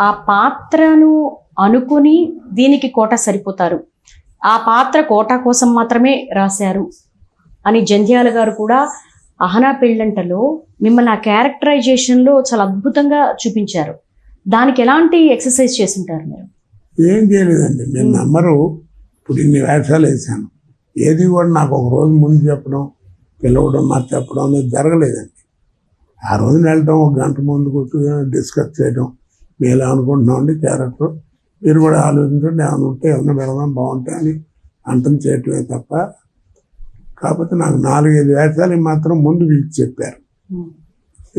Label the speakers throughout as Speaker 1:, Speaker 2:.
Speaker 1: ఆ పాత్రను అనుకుని దీనికి కోట సరిపోతారు, ఆ పాత్ర కోట కోసం మాత్రమే రాశారు అని జంధ్యాల గారు కూడా అహనా పెళ్ళంటలో మిమ్మల్ని ఆ క్యారెక్టరైజేషన్లో చాలా అద్భుతంగా చూపించారు. దానికి ఎలాంటి ఎక్సర్సైజ్ చేస్తుంటారు మీరు?
Speaker 2: ఏం చేయలేదండి, నేను నమ్మరు. ఇప్పుడు ఇన్ని వేషాలు వేసాను, ఏది కూడా నాకు ఒక రోజు ముందు చెప్పడం, పిలవడం, మరి చెప్పడం అనేది జరగలేదండి. ఆ రోజున వెళ్ళటం, ఒక గంట ముందు కూర్చొని డిస్కస్ చేయడం, మేము ఎలా అనుకుంటున్నామండి క్యారెక్టర్, మీరు కూడా ఆలోచించండి, ఏమైనా ఉంటే ఏమైనా పెడదాం బాగుంటాయి అని అంతం చేయటమే తప్ప. కాకపోతే నాకు 4-5 వేషాలు మాత్రం ముందు పిలిచి చెప్పారు.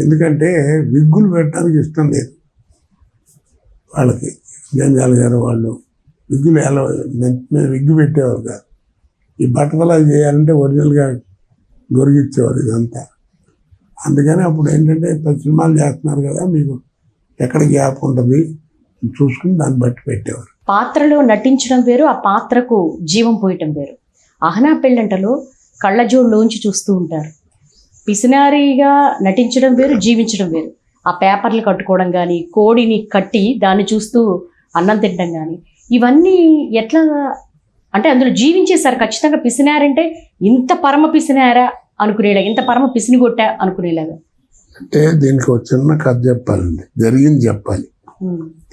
Speaker 2: ఎందుకంటే విగ్గులు పెట్టడానికి ఇష్టం లేదు వాళ్ళకి. జంధ్యాల గారు వాళ్ళు విగ్గులు ఎలా విగ్గు పెట్టేవారు కాదు. ఈ బట్టతలా చేయాలంటే ఒరిజినల్గా గొరిగిచ్చేవారు ఇదంతా. అందుకని అప్పుడు ఏంటంటే 10 సినిమాలు చేస్తున్నారు కదా, మీకు ఎక్కడ గ్యాప్ ఉంటుంది చూసుకుని దాన్ని బట్టి పెట్టేవారు.
Speaker 1: పాత్రలో నటించడం వేరు, ఆ పాత్రకు జీవం పోయటం వేరు. అహనా పెళ్ళంటలో కళ్ళజోడులోంచి చూస్తూ ఉంటారు. పిసినారిగా నటించడం వేరు, జీవించడం వేరు. ఆ పేపర్లు కట్టుకోవడం కానీ, కోడిని కట్టి దాన్ని చూస్తూ అన్నం తినడం కానీ, ఇవన్నీ ఎట్లా అంటే అందులో జీవించేశారు ఖచ్చితంగా. పిసినారంటే ఇంత పరమ పిసినారా అనుకునేలాగా, ఇంత పరమ పిసిని కొట్టా అనుకునేలాగా.
Speaker 2: అంటే దీనికి ఒక చిన్న కథ చెప్పాలండి, జరిగింది చెప్పాలి,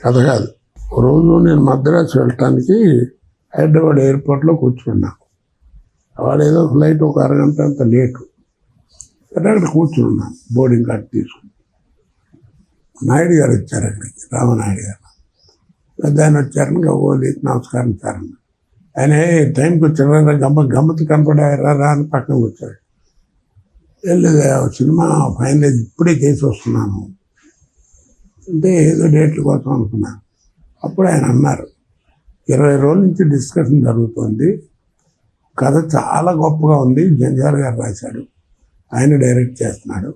Speaker 2: కథ కాదు. ఒక రోజు నేను మద్రాసు వెళ్ళటానికి హైదరాబాద్ ఎయిర్పోర్ట్లో కూర్చున్నాను. వాడు ఏదో ఫ్లైట్ ఒక అరగంట అంత లేటు. సరే అక్కడ కూర్చున్నాను బోర్డింగ్ కార్డు తీసుకుని. నాయుడు గారు వచ్చారు అక్కడికి, రామనాయుడు గారు. పెద్ద ఆయన వచ్చారని గవ్వోలి నమస్కారం సార్ అన్న. ఆయన టైంకి వచ్చారు, గమ్మత్తు కనపడారా అని పక్కన వచ్చాడు. వెళ్ళేది సినిమా ఫైనల్ ఇప్పుడే చేసి వస్తున్నాను అంటే ఏదో డేట్ల కోసం అనుకున్నాను. అప్పుడు ఆయన అన్నారు, 20 రోజుల నుంచి డిస్కషన్ జరుగుతుంది, కథ చాలా గొప్పగా ఉంది, జంధ్యాల గారు రాశాడు, ఆయన డైరెక్ట్ చేస్తున్నాడు,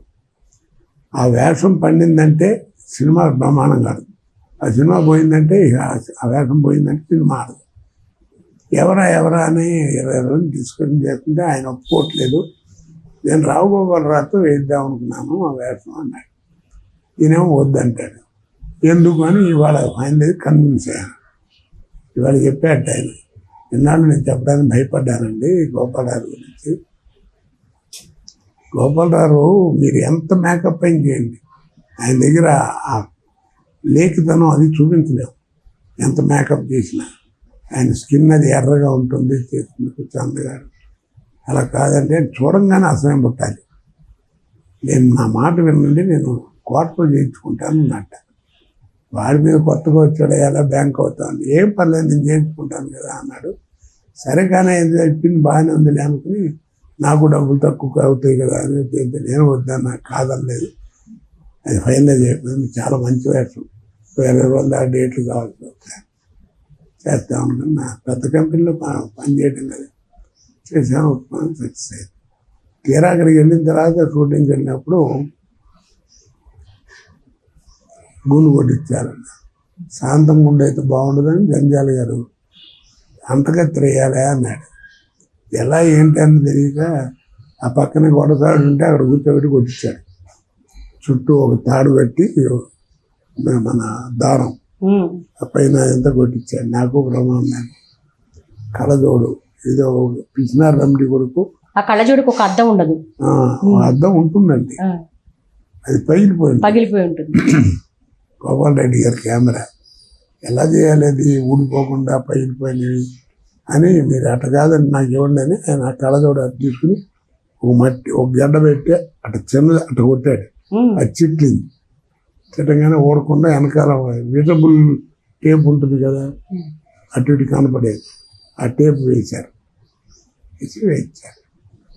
Speaker 2: ఆ వేషం పండిందంటే సినిమా బ్రహ్మాండం కాదు, ఆ సినిమా పోయిందంటే ఆ వేషం పోయిందంటే సినిమా ఆడదు. ఎవరా అని 20 రోజులు డిస్కషన్ చేస్తుంటే ఆయన ఒప్పుకోవట్లేదు. నేను రావుగోపాల్ రాతో వేద్దాం అనుకున్నాను ఆ వేషం అన్నాడు. ఈయనేమో వద్దంటాడు. ఎందుకు అని ఇవాళ ఫైనల్ కన్విన్స్ అయ్యాను. ఇవాళ చెప్పాడు ఆయన, ఇన్నాళ్ళు నేను చెప్పడానికి భయపడ్డానండి గోపాలరావు గురించి. గోపాలరావు మీరు ఎంత మేకప్ అయిన చేయండి, ఆయన దగ్గర ఆ లేఖితనం అది చూపించలేము. ఎంత మేకప్ చేసినా ఆయన స్కిన్ అది ఎర్రగా ఉంటుంది, చేస్తుంది చందగారు. అలా కాదంటే చూడంగానే అసహ్యం పుట్టాలి. నేను నా మాట వినండి, నేను కోర్టులో చేయించుకుంటాను అన్నట్ట. వాడి మీద కొత్తగా వచ్చాడు, ఎలా బ్యాంక్ అవుతాను, ఏం పర్లేదు నేను చేయించుకుంటాను కదా అన్నాడు. సరే కానీ చెప్పింది బాగానే ఉంది అనుకుని, నాకు డబ్బులు తక్కువ అవుతాయి కదా అని చెప్తే నేను వద్దాను, నాకు కాదనలేదు. అది ఫైనల్ అయిపోయింది, చాలా మంచి వేషం, 20 రోజులు ఆ డేట్లు కావాల్సి వస్తాయి, చేస్తాం అనుకుని నా పెద్ద కంపెనీలో పనిచేయటం కదా చేసాను, సక్సెస్ అయ్యింది. తీరా అక్కడికి వెళ్ళిన తర్వాత షూటింగ్కి వెళ్ళినప్పుడు గూను కొట్టించారన్న. శాంతంగా ఉండైతే బాగుండదని జంధ్యాల గారు అంతగా తిరగాలే అన్నాడు. ఎలా ఏంటి అని తెలియక ఆ పక్కన గొడతాడు ఉంటే అక్కడ కూర్చోబెట్టి కొట్టించాడు. చుట్టూ ఒక తాడు కట్టి మన దారం ఆ పైన ఎంత కొట్టించాడు. నాకు ప్రమాదం. కళ్ళజోడు ఏదో పిసినారు రమ్డి కొడుకు,
Speaker 1: ఆ కళ్ళజోడుకు ఒక అద్దం ఉండదు,
Speaker 2: అద్దం ఉంటుందండి, అది పగిలిపోయి ఉంటుంది. గోపాల్ రెడ్డి గారి కెమెరా ఎలా చేయాలి, అది ఊడిపోకుండా పగిలిపోయినవి అని, మీరు అట్ట కాదని నాకు ఇవ్వండి అని ఆయన ఆ కళ్ళజోడు అట్ట తీసుకుని ఒక గడ్డ పెట్టి అట్ట చిన్నది అట్ట కొట్టాడు. అది చిట్లింది. చిట్టంగానే ఓడకుండా వెనకాల విజబుల్ టేప్ ఉంటుంది కదా, అటు ఇటు కనపడేది, ఆ టేప్ వేశారు.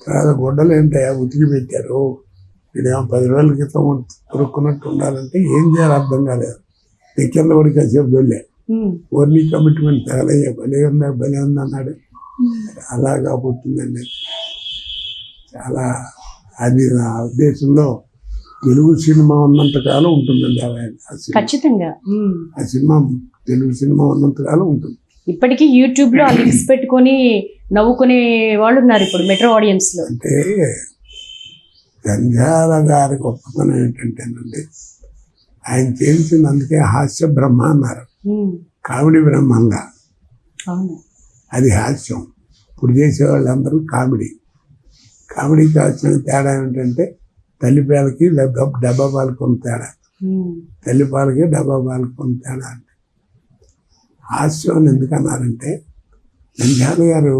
Speaker 2: తర్వాత గుడ్డలు ఏంటయా ఉతికి పెట్టారు. ఇదేమో 10 రోజుల క్రితం కొనుక్కున్నట్టు ఉండాలంటే ఏం చేయాలి అర్థం కాలేదు. నేను కింద పడి కాసేపు దొల్లే, ఓన్లీ కమిట్మెంట్ తగలయ్యా, భలే ఉంది అన్నాడు. అలాగా పుట్టిందండి. చాలా అది నా ఉద్దేశంలో తెలుగు సినిమా ఉన్నంతకాలం ఉంటుందండి.
Speaker 1: ఖచ్చితంగా
Speaker 2: ఆ సినిమా తెలుగు సినిమా ఉన్నంతకాలం ఉంటుంది.
Speaker 1: ఇప్పటికీ యూట్యూబ్లో ఆ లింక్స్ పెట్టుకొని నవ్వుకునే వాళ్ళు ఉన్నారు ఇప్పుడు మెట్రో ఆడియన్స్లో.
Speaker 2: అంటే జంధ్యాల గారి గొప్పతనం ఏంటంటేనండి, ఆయన చేయించింది అందుకే హాస్య బ్రహ్మ అన్నారు, కామెడీ బ్రహ్మంగా.
Speaker 1: అవును.
Speaker 2: అది హాస్యం. ఇప్పుడు చేసేవాళ్ళందరూ కామెడీ. కామెడీకి వచ్చిన తేడా ఏంటంటే తల్లిపాలకి డబ్బా పాలకి ఉన్న తేడా. తల్లిపాలకి డబ్బా పాలకి ఉన్న తేడా అంటే హాస్యం అని ఎందుకన్నారంటే నంద్యాల గారు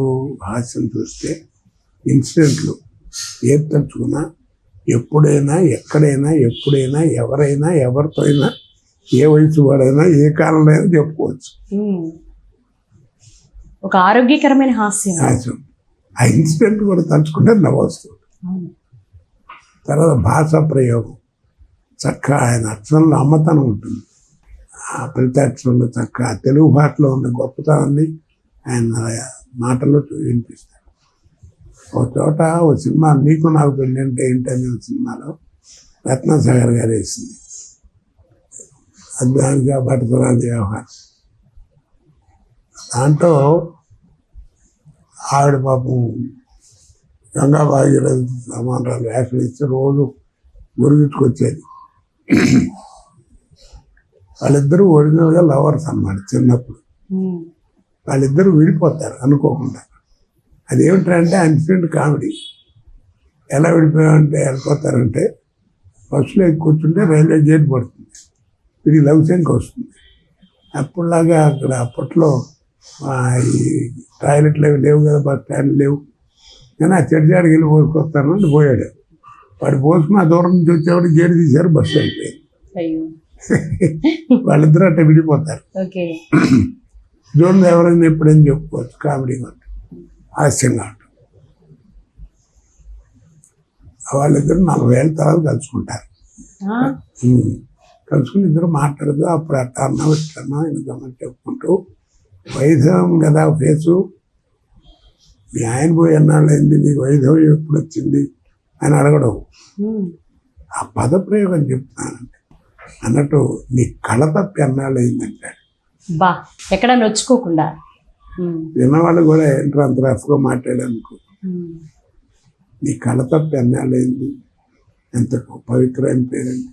Speaker 2: హాస్యం చూస్తే ఇన్సిడెంట్లు ఏది తలుచుకున్నా ఎప్పుడైనా ఎక్కడైనా ఎప్పుడైనా ఎవరైనా ఎవరితో అయినా ఏ వయసు వాడైనా ఏ కాలంలో అయినా చెప్పుకోవచ్చు.
Speaker 1: ఒక ఆరోగ్యకరమైన హాస్యం.
Speaker 2: హాస్యం ఆ ఇన్సిడెంట్ కూడా తలుచుకుంటే నవ్వొస్తుంది. తర్వాత భాషా ప్రయోగం చక్కగా ఆయన అక్షరంలో అమ్మతనం ఉంటుంది. ఆ ప్రతి అక్షరంలో చక్కగా తెలుగు భాషలో ఉన్న గొప్పతనాన్ని ఆయన మాటల్లో వినిపిస్తారు. ఒక చోట ఓ సినిమా నీకు నాకు పెళ్ళి అంటే ఏంటనే సినిమాలో రత్నసాగర్ గారు వేసింది. అద్భుతంగా భటతరాది వ్యవహారం. దాంట్లో ఆవిడ పాపం గంగా భాగీరథి సమానరాలు వేషం ఇచ్చి రోజు గురిగించుకొచ్చేది. వాళ్ళిద్దరూ ఒరిజినల్గా లవర్స్ అన్నమాట చిన్నప్పుడు. వాళ్ళిద్దరూ విడిపోతారు అనుకోకుండా. అదేమిటంటే ఇన్సిడెంట్ కామెడీ. ఎలా విడిపోయామంటే వెళ్ళిపోతారంటే బస్సులో ఎక్కి కూర్చుంటే రైల్వే గేట్ పడుతుంది, వీడికి లవ్ సెంక్ వస్తుంది. అప్పుడులాగా అక్కడ అప్పట్లో ఈ టాయిలెట్లు అవి లేవు కదా, బస్ స్టాండ్ లేవు. నేను ఆ చెడ్జాడికి వెళ్ళి పోసుకొస్తాను అని పోయాడు. వాడు పోసుకుని ఆ దూరం నుంచి వచ్చేవాడు గేట్ తీశారు, బస్సు అయిపోయింది. వాళ్ళిద్దరూ అట్లా విడిపోతారు. చూడండి ఎవరైనా ఎప్పుడైనా చెప్పుకోవచ్చు కామెడీగా ఉంటుంది, హాస్యంగా ఉంటుంది. వాళ్ళిద్దరు 40 ఏళ్ళ తర్వాత కలుసుకుంటారు. కలుసుకుని ఇద్దరు మాట్లాడదు. అప్పుడు అట్లా అన్నావు ఇట్లా అన్నావు ఎందుకమ్మని చెప్పుకుంటూ వైద్యం కదా ఫేసు, మీ ఆయన పోయి అన్నాళ్ళు అయింది, నీకు వైద్యం ఎప్పుడు వచ్చింది అని అడగడం. ఆ పదప్రయోగం చెప్తున్నానంటే అన్నట్టు నీ కళ తప్పి అన్నాళ్ళు అయిందంటాడు.
Speaker 1: బా ఎక్కడ నొచ్చుకోకుండా
Speaker 2: విన్నవాళ్ళు కూడా ఏంటో అంత రఫ్గా మాట్లాడానుకో, నీ కళ తప్పి అన్నాళ్ళు అయింది, ఎంత పవిత్రమైన పేరండి.